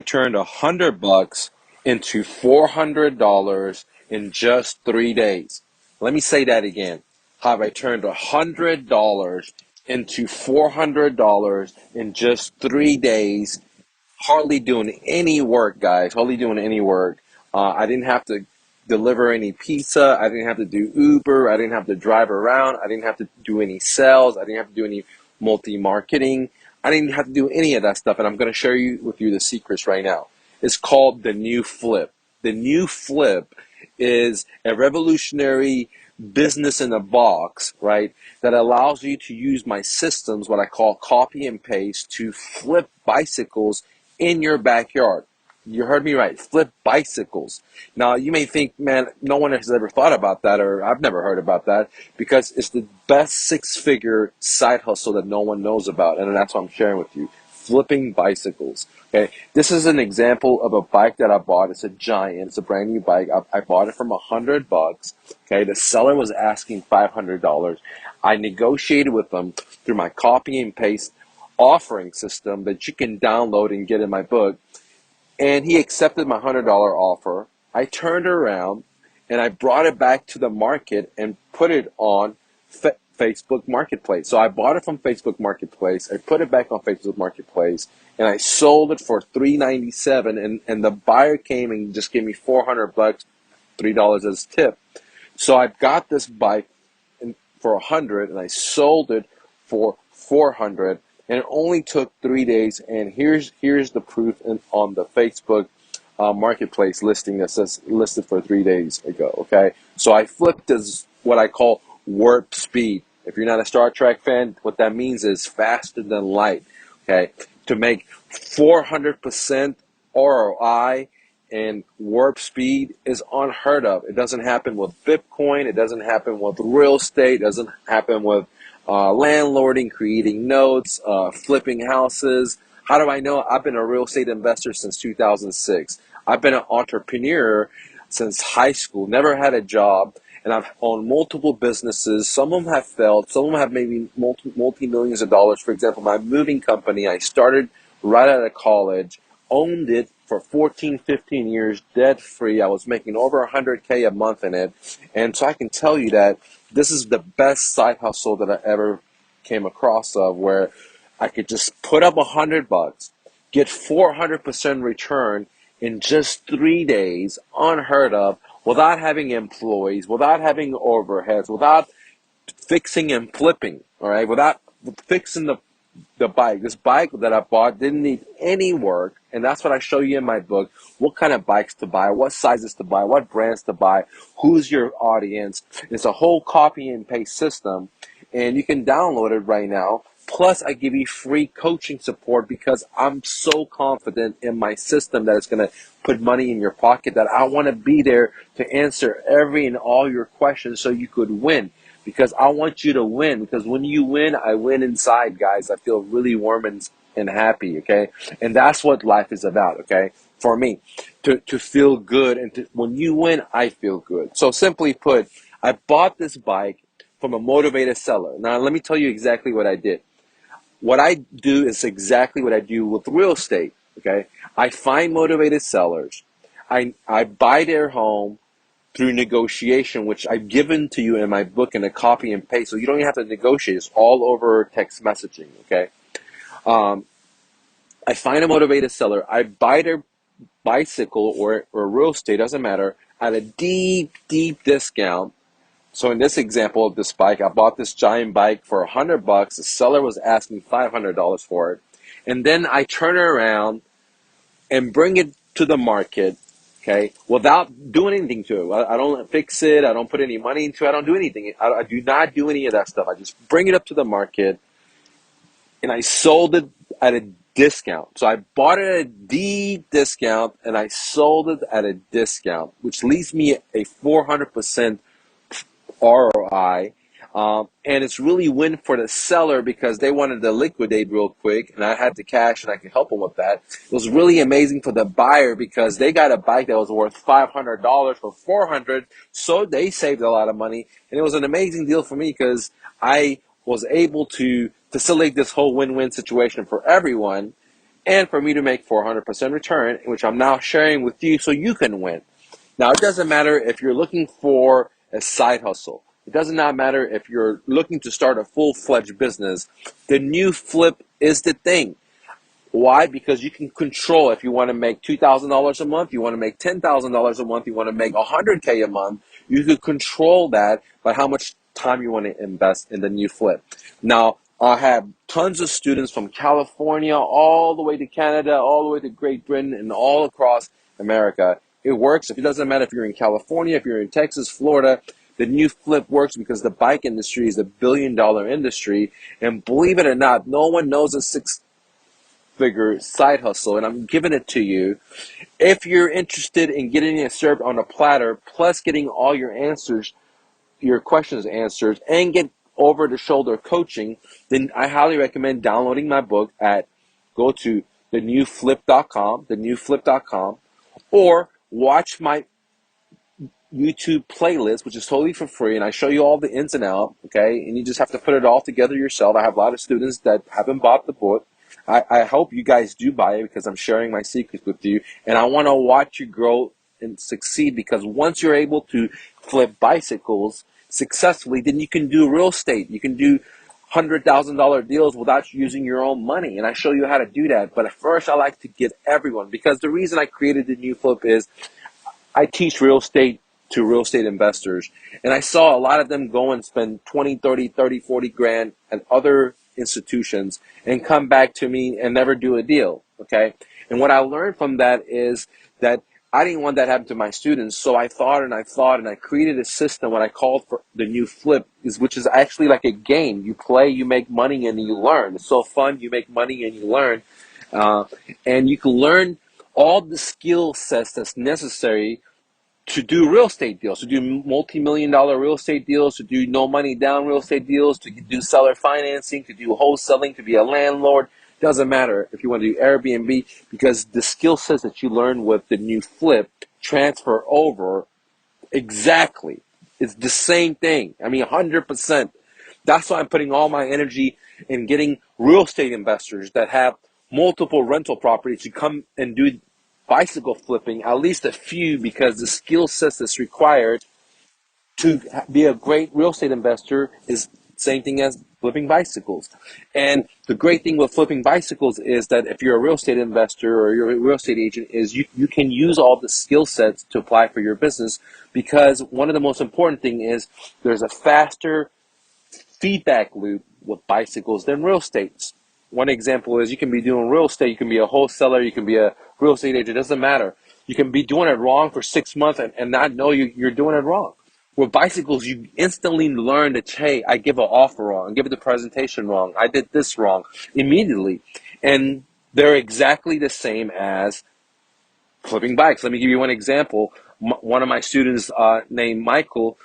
turned $100 into $400 in just 3 days. Let me say that again. How I turned $100 into $400 in just 3 days. Hardly doing any work, guys. Hardly doing any work. I didn't have to deliver any pizza. I didn't have to do Uber. I didn't have to drive around. I didn't have to do any sales. I didn't have to do any multi-marketing. I didn't have to do any of that stuff. And I'm going to share with you the secrets right now. It's called the new flip. The new flip is a revolutionary business in a box, right? That allows you to use my systems, what I call copy and paste, to flip bicycles in your backyard. You heard me right. Flip bicycles. Now, you may think, man, no one has ever thought about that, or I've never heard about that, because it's the best six-figure side hustle that no one knows about, and that's what I'm sharing with you. Flipping bicycles. Okay, this is an example of a bike that I bought. It's a Giant. It's a brand new bike. I bought it from $100. Okay, the seller was asking $500. I negotiated with them through my copy and paste offering system that you can download and get in my book. And he accepted my $100 offer. I turned around and I brought it back to the market and put it on Facebook Marketplace. So I bought it from Facebook Marketplace. I put it back on Facebook Marketplace and I sold it for $397. And the buyer came and just gave me $400, $3 as tip. So I got this bike for $100 and I sold it for $400. And it only took 3 days. And here's the proof on the Facebook marketplace listing that says listed for 3 days ago. Okay, so I flipped as what I call warp speed. If you're not a Star Trek fan, what that means is faster than light. Okay, to make 400% ROI and warp speed is unheard of. It doesn't happen with Bitcoin. It doesn't happen with real estate. It doesn't happen with landlording, creating notes, flipping houses. How do I know? I've been a real estate investor since 2006. I've been an entrepreneur since high school, never had a job, and I've owned multiple businesses. Some of them have failed. Some of them have maybe multi-millions of dollars. For example, my moving company, I started right out of college, owned it for 14, 15 years, debt-free. I was making over $100K a month in it. And so I can tell you that this is the best side hustle that I ever came across of, where I could just put up $100, get 400% return in just 3 days, unheard of, without having employees, without having overheads, without fixing and flipping, all right, without fixing the bike. This bike that I bought didn't need any work, and that's what I show you in my book. What kind of bikes to buy, what sizes to buy, what brands to buy, who's your audience. It's a whole copy and paste system, and you can download it right now. Plus, I give you free coaching support because I'm so confident in my system that it's going to put money in your pocket, that I want to be there to answer every and all your questions so you could win. Because I want you to win. Because when you win, I win inside, guys. I feel really warm and happy, okay? And that's what life is about, okay? For me, to feel good. And when you win, I feel good. So simply put, I bought this bike from a motivated seller. Now, let me tell you exactly what I did. What I do is exactly what I do with real estate, okay? I find motivated sellers. I buy their home through negotiation, which I've given to you in my book in a copy and paste. So you don't even have to negotiate. It's all over text messaging, okay? I find a motivated seller. I buy their bicycle or real estate, doesn't matter, at a deep, deep discount. So in this example of this bike, I bought this Giant bike for $100. The seller was asking $500 for it. And then I turn it around and bring it to the market, okay, without doing anything to it. I don't fix it. I don't put any money into it. I don't do anything. I do not do any of that stuff. I just bring it up to the market, and I sold it at a discount. So I bought it at a deep discount, and I sold it at a discount, which leaves me a 400% ROI. And it's really win for the seller because they wanted to liquidate real quick, and I had the cash and I could help them with that. It was really amazing for the buyer because they got a bike that was worth $500 for $400, so they saved a lot of money. And it was an amazing deal for me because I was able to facilitate this whole win-win situation for everyone. and for me to make 400% return, which I'm now sharing with you so you can win. Now, it doesn't matter if you're looking for a side hustle. It does not matter if you're looking to start a full-fledged business. The new flip is the thing. Why? Because you can control if you want to make $2,000 a month, you want to make $10,000 a month, you want to make $100K a month. You could control that by how much time you want to invest in the new flip. Now, I have tons of students from California all the way to Canada, all the way to Great Britain, and all across America. It works. It doesn't matter if you're in California, if you're in Texas, Florida. The new flip works because the bike industry is a billion-dollar industry. And believe it or not, no one knows a six-figure side hustle, and I'm giving it to you. If you're interested in getting it served on a platter, plus getting all your questions answered, and get over-the-shoulder coaching, then I highly recommend downloading my book go to thenewflip.com, or watch my YouTube playlist, which is totally for free, and I show you all the ins and outs, okay? And you just have to put it all together yourself. I have a lot of students that haven't bought the book. I hope you guys do buy it because I'm sharing my secrets with you, and I want to watch you grow and succeed, because once you're able to flip bicycles successfully, then you can do real estate. You can do $100,000 deals without using your own money, and I show you how to do that. But at first, I like to get everyone, because the reason I created the new flip is I teach real estate to real estate investors, and I saw a lot of them go and spend 20, 30, 30, 40 grand at other institutions and come back to me and never do a deal, okay? And what I learned from that is that I didn't want that to happen to my students, so I thought and I created a system, what I called for the new flip, which is actually like a game. You play, you make money, and you learn. It's so fun. You make money and you learn, and you can learn all the skill sets that's necessary to do real estate deals, to do multi-million-dollar real estate deals, to do no money down real estate deals, to do seller financing, to do wholesaling, to be a landlord. Doesn't matter if you want to do Airbnb, because the skill sets that you learn with the new flip transfer over exactly. It's the same thing. I mean, 100%. That's why I'm putting all my energy in getting real estate investors that have multiple rental properties to come and do bicycle flipping, at least a few, because the skill sets that's required to be a great real estate investor is same thing as flipping bicycles. And the great thing with flipping bicycles is that if you're a real estate investor or you're a real estate agent, is you can use all the skill sets to apply for your business, because one of the most important thing is there's a faster feedback loop with bicycles than real estate. One example is you can be doing real estate, you can be a wholesaler, you can be a real estate agent, it doesn't matter. You can be doing it wrong for 6 months and not know you're doing it wrong. With bicycles, you instantly learn that, hey, I give an offer wrong, I give the presentation wrong, I did this wrong immediately. And they're exactly the same as flipping bikes. Let me give you one example. One of my students named Michael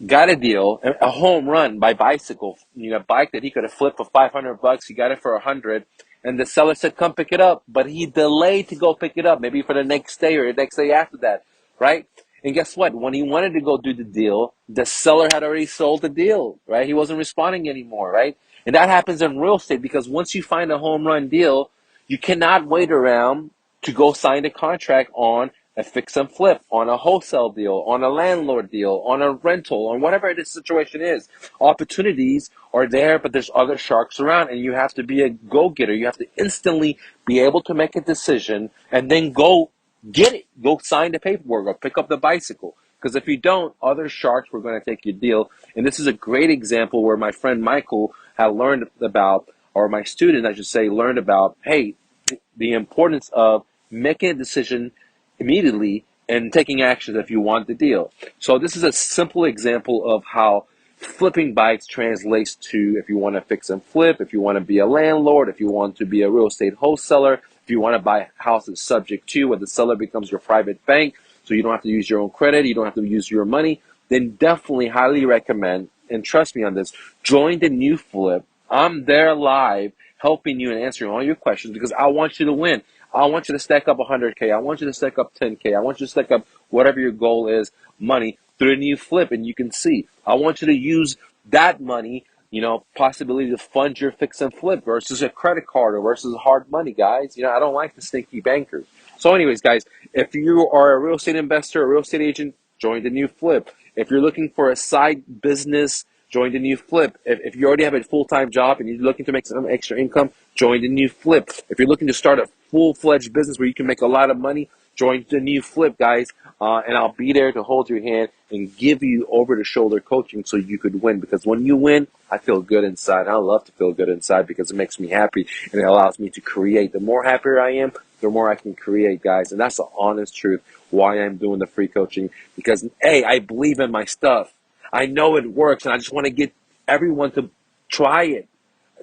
got a deal, a home run by bicycle. A bike that he could have flipped for $500. He got it for 100, and the seller said, "Come pick it up." But he delayed to go pick it up, maybe for the next day or the next day after that, right? And guess what? When he wanted to go do the deal, the seller had already sold the deal, right? He wasn't responding anymore, right? And that happens in real estate, because once you find a home run deal, you cannot wait around to go sign the contract on a fix and flip, on a wholesale deal, on a landlord deal, on a rental, on whatever the situation is. Opportunities are there, but there's other sharks around, and you have to be a go-getter. You have to instantly be able to make a decision and then go get it. Go sign the paperwork or pick up the bicycle. Because if you don't, other sharks were going to take your deal. And this is a great example where my friend Michael had learned about, or my student, I should say, learned about, hey, the importance of making a decision immediately and taking action if you want the deal. So this is a simple example of how flipping bikes translates to if you want to fix and flip, if you want to be a landlord, if you want to be a real estate wholesaler, if you want to buy houses subject to where the seller becomes your private bank, so you don't have to use your own credit, you don't have to use your money, then definitely highly recommend, and trust me on this, join the new flip. I'm there live helping you and answering all your questions, because I want you to win. I want you to stack up 100K. I want you to stack up 10K. I want you to stack up whatever your goal is, money, through a new flip, and you can see. I want you to use that money, possibility to fund your fix and flip versus a credit card or versus hard money, guys. I don't like the stinky bankers. So anyways, guys, if you are a real estate investor, a real estate agent, join the new flip. If you're looking for a side business, join the new flip. If you already have a full-time job and you're looking to make some extra income, join the new flip. If you're looking to start a full-fledged business where you can make a lot of money, join the new flip, guys. And I'll be there to hold your hand and give you over-the-shoulder coaching so you could win. Because when you win, I feel good inside. I love to feel good inside because it makes me happy and it allows me to create. The more happier I am, the more I can create, guys. And that's the honest truth why I'm doing the free coaching. Because, A, I believe in my stuff. I know it works, and I just want to get everyone to try it.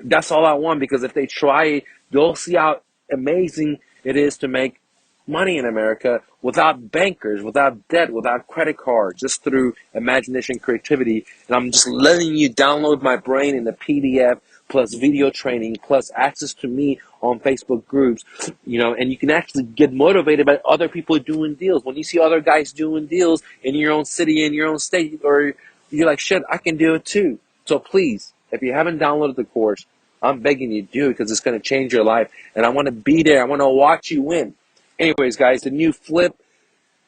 That's all I want, because if they try it, they'll see how amazing it is to make money in America without bankers, without debt, without credit cards, just through imagination, creativity. And I'm just letting you download my brain in the PDF, plus video training, plus access to me on Facebook groups, and you can actually get motivated by other people doing deals. When you see other guys doing deals in your own city, in your own state, or you're like, shit, I can do it too. So please, if you haven't downloaded the course, I'm begging you to do it, because it's going to change your life. And I want to be there. I want to watch you win. Anyways, guys, the new flip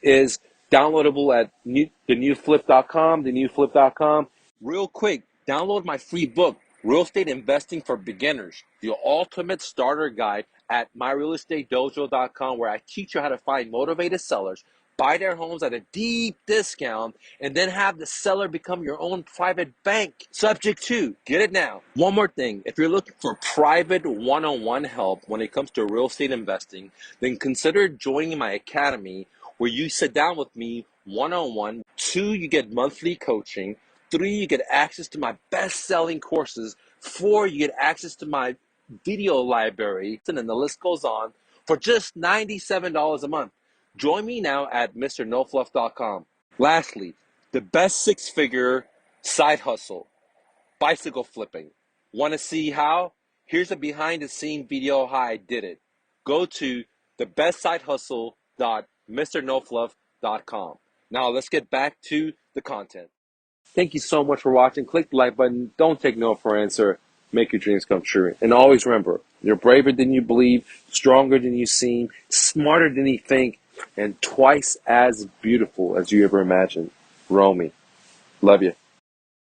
is downloadable at thenewflip.com, thenewflip.com. Real quick, download my free book, Real Estate Investing for Beginners, the ultimate starter guide at myrealestatedojo.com, where I teach you how to find motivated sellers, buy their homes at a deep discount, and then have the seller become your own private bank. Subject to, get it now. One more thing, if you're looking for private one-on-one help when it comes to real estate investing, then consider joining my academy, where you sit down with me one-on-one. 2, you get monthly coaching. 3, you get access to my best-selling courses. 4, you get access to my video library, and then the list goes on, for just $97 a month. Join me now at mrnofluff.com. Lastly, the best six-figure side hustle, bicycle flipping. Want to see how? Here's a behind-the-scene video how I did it. Go to thebestsidehustle.mrnofluff.com. Now let's get back to the content. Thank you so much for watching. Click the like button. Don't take no for an answer. Make your dreams come true. And always remember, you're braver than you believe, stronger than you seem, smarter than you think, and twice as beautiful as you ever imagined. Romy, love you.